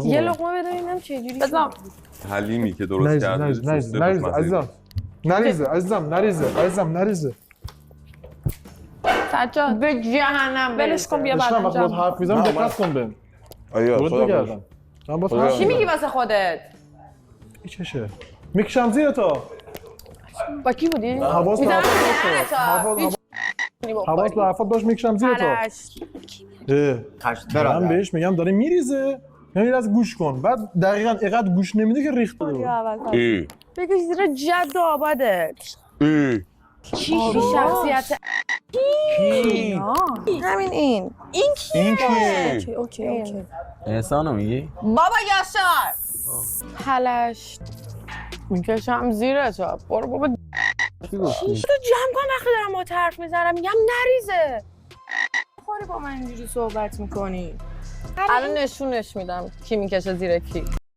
یه لقمه بده ببینم چه جوری بزن. حلیمی که درست کرده نریزه سجاد به جهنم ولش کن بیا بعد داشتم وقتی باید انجام حرف میزنم دقت کن بهم آیا برد بگردم من باید حرف چی میگی میزنم واسه خودت؟ این چشه میکشم زیر تو با کی بودی؟ حواس به حرفات باشه حواس به حرفات باش میکشم زیر تو من بهش میگم داره میریزه یعنی از گوش کن بعد دقیقاً اینقدر گوش نمیده که ریخته رو بکش زیر جد و آبادت چی شخصیت همین این اوکی اوکی احسانو میگی؟ بابا یاشار پلشت میکشم زیر تو برو بابا تو جمع کن وقتی دارم با حرف میزنم میگم نریزه خوری با من اینجوری صحبت میکنی الان نشونش میدم کی میکشه زیر کی